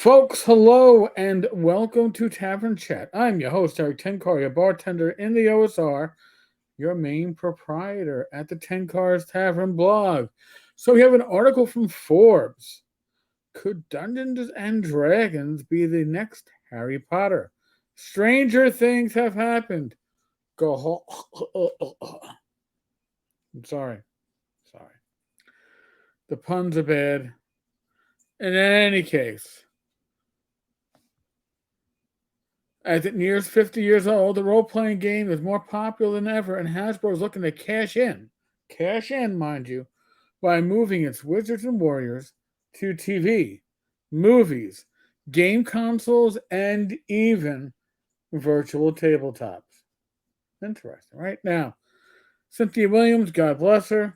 Folks, hello and welcome to Tavern Chat. I'm your host, Eric Tenkar, your bartender in the OSR, your main proprietor at the Tenkar's Tavern blog. So we have an article from Forbes. Could Dungeons and Dragons be the next Harry Potter? Stranger things have happened. Go I'm sorry. Sorry. The puns are bad. In any case, as it nears 50 years old, the role playing game is more popular than ever, and Hasbro is looking to cash in, mind you, by moving its Wizards and Warriors to TV, movies, game consoles, and even virtual tabletops. Interesting, right? Now, Cynthia Williams, God bless her,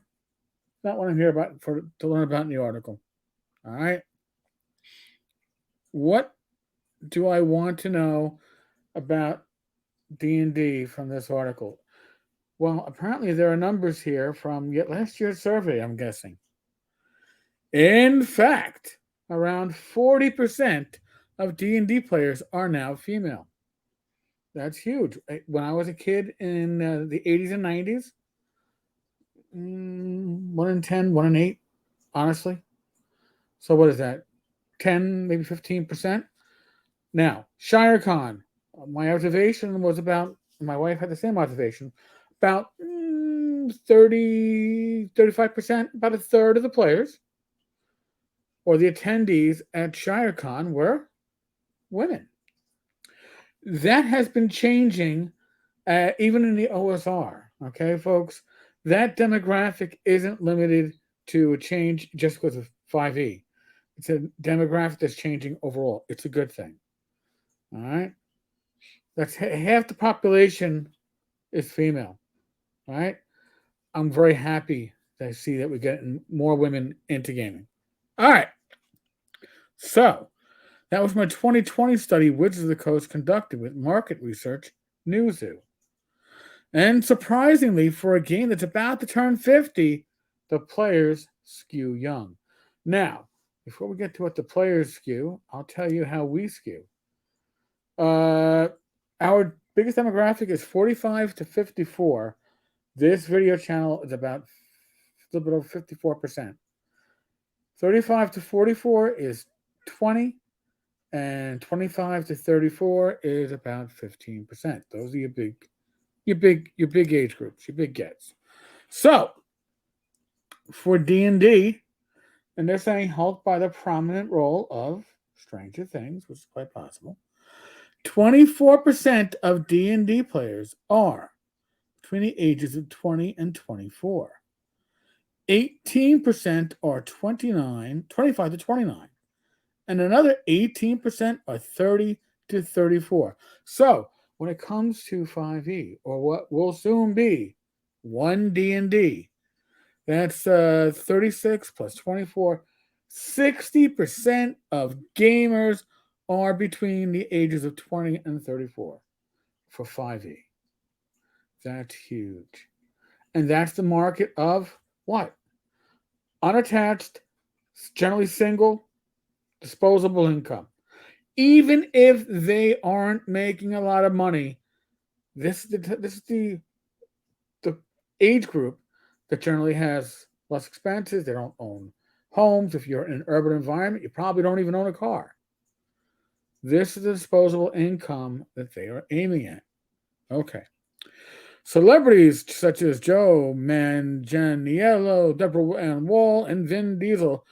not what I'm here about to learn about in the article. All right. What do I want to know about D&D from this article? Well, apparently there are numbers here from yet last year's survey, I'm guessing. In fact, around 40% of D&D players are now female. That's huge. When I was a kid in the 80s and 90s, 1 in 10, 1 in 8, honestly. So what is that? 10, maybe 15%? Now, ShireCon, my observation was about, my wife had the same observation, about 30, 35%, about a third of the players or the attendees at ShireCon were women. That has been changing even in the OSR. Okay, folks? That demographic isn't limited to a change just because of 5e. It's a demographic that's changing overall. It's a good thing. All right? That's half the population is female. All right? I'm very happy to see that we're getting more women into gaming. All right. So, that was my 2020 study Wizards of the Coast conducted with market research, Newzoo. And surprisingly, for a game that's about to turn 50, the players skew young. Now, before we get to what the players skew, I'll tell you how we skew. Our biggest demographic is 45 to 54. This video channel is about a little bit over 54%. 35 to 44 is 20, and 25 to 34 is about 15%. Those are your big age groups, your big gets. So for D&D, and they're saying helped by the prominent role of Stranger Things, which is quite possible. 24% of D&D players are between the ages of 20 and 24. 18% are 25 to 29. And another 18% are 30 to 34. So when it comes to 5e, or what will soon be 1D&D, that's 36 plus 24. 60% of gamers are between the ages of 20 and 34 for 5e. That's huge. And that's the market of what? Unattached, generally single, disposable income. Even if they aren't making a lot of money, this is the age group that generally has less expenses. They don't own homes. If you're in an urban environment, you probably don't even own a car. This is the disposable income that they are aiming at. Okay. Celebrities such as Joe Manganiello, Deborah Ann Wall, and Vin Diesel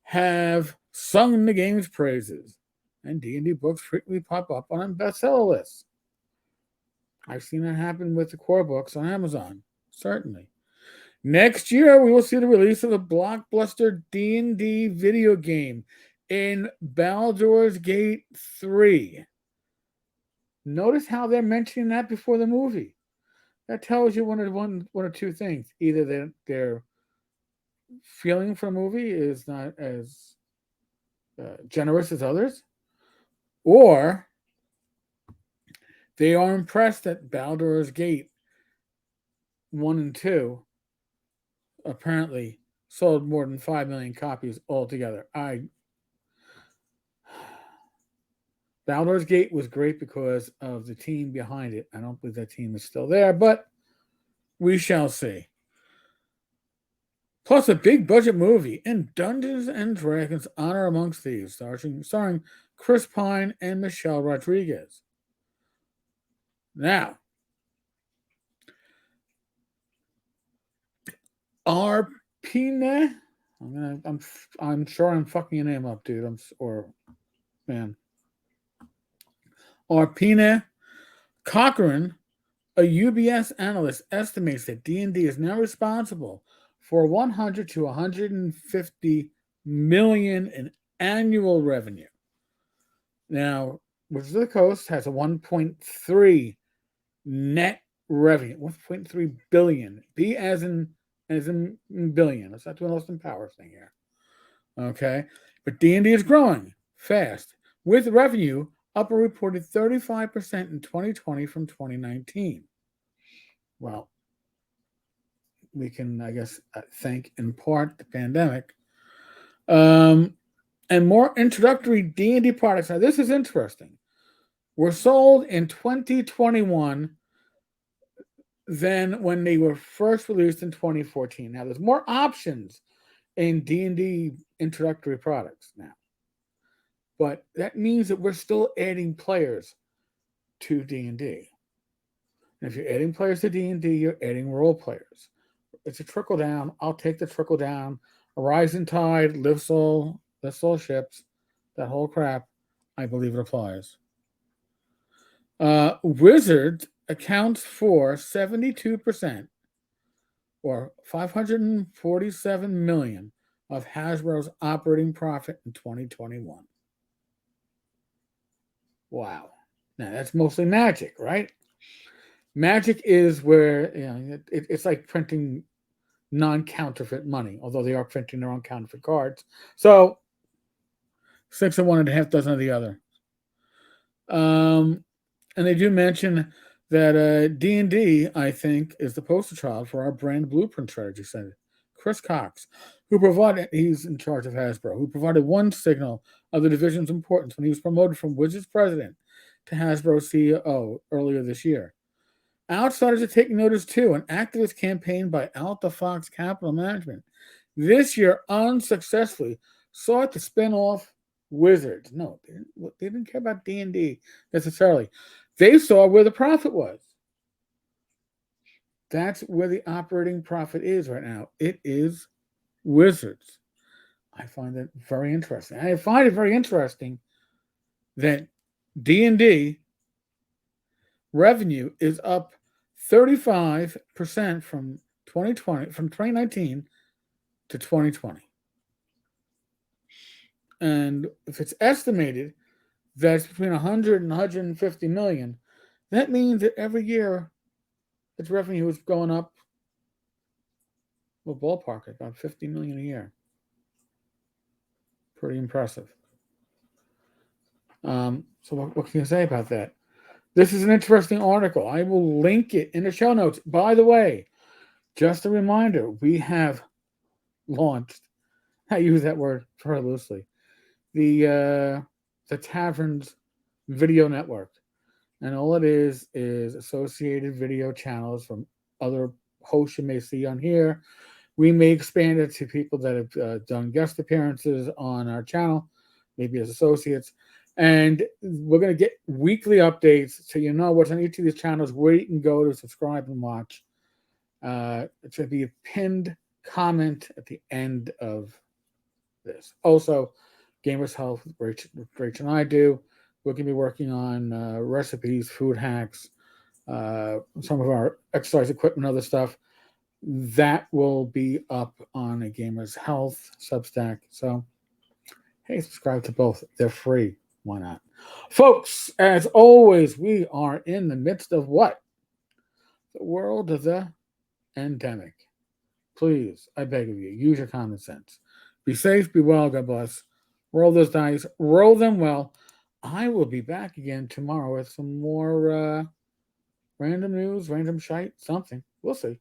have sung the game's praises, and D&D books frequently pop up on bestseller lists. I've seen that happen with the core books on Amazon, certainly. Next year, we will see the release of the blockbuster D&D video game in Baldur's Gate 3. Notice how they're mentioning that before the movie. That tells you one or two things. Either their feeling for a movie is not as generous as others, or they are impressed that Baldur's Gate 1 and 2 apparently sold more than 5 million copies altogether. Baldur's Gate was great because of the team behind it. I don't believe that team is still there, but we shall see. Plus, a big budget movie in Dungeons and Dragons: Honor Amongst Thieves, starring Chris Pine and Michelle Rodriguez. Now, Arpine, I'm sure I'm fucking your name up, dude. Man. Arpine Cochran, a UBS analyst, estimates that D&D is now responsible for 100 to 150 million in annual revenue. Now, Wizards of the Coast has a 1.3 net revenue, 1.3 billion. B as in billion. Let's not do a Austin Powers thing here. Okay, but D&D is growing fast, with revenue up a reported 35% in 2020 from 2019. Well, we can, I guess, thank in part the pandemic. And more introductory D&D products. Now, this is interesting. Were sold in 2021 than when they were first released in 2014. Now, there's more options in D&D introductory products now. But that means that we're still adding players to D&D. And if you're adding players to D&D, you're adding role players. It's a trickle down. I'll take the trickle down. A rising tide lifts all ships. That whole crap, I believe it applies. Wizards accounts for 72%, or 547 million, of Hasbro's operating profit in 2021. Wow. Now, that's mostly Magic, right? Magic is where, it's like printing non-counterfeit money, although they are printing their own counterfeit cards. So, 6 of one and a half dozen of the other. And they do mention that D&D, I think, is the poster child for our brand blueprint strategy center. Chris Cox, he's in charge of Hasbro, who provided one signal of the division's importance when he was promoted from Wizards president to Hasbro CEO earlier this year. Outsiders are taking notice too. An activist campaign by Alta Fox Capital Management this year unsuccessfully sought to spin off Wizards. No, they didn't care about D&D necessarily. They saw where the profit was. That's where the operating profit is right now. It is Wizards. I find that very interesting. I find it very interesting that D&D revenue is up 35% from 2019 to 2020. And if it's estimated that it's between 100 and 150 million, that means that every year its revenue is going up, well, ballpark, about 50 million a year. Pretty impressive. So what can you say about that? This is an interesting article. I will link it in the show notes. By the way, just a reminder, we have launched, I use that word very loosely, the Tavern's video network. And all it is associated video channels from other hosts you may see on here. We may expand it to people that have done guest appearances on our channel, maybe as associates. And we're going to get weekly updates so you know what's on each of these channels, where you can go to subscribe and watch. It should be a pinned comment at the end of this. Also, Gamers Health, which Rachel and I do. We're going to be working on recipes, food hacks, some of our exercise equipment, other stuff. That will be up on a Gamers Health Substack. So, hey, subscribe to both. They're free. Why not? Folks, as always, we are in the midst of what? The world of the endemic. Please, I beg of you, use your common sense. Be safe, be well, God bless. Roll those dice, roll them well. I will be back again tomorrow with some more random news, random shite, something. We'll see.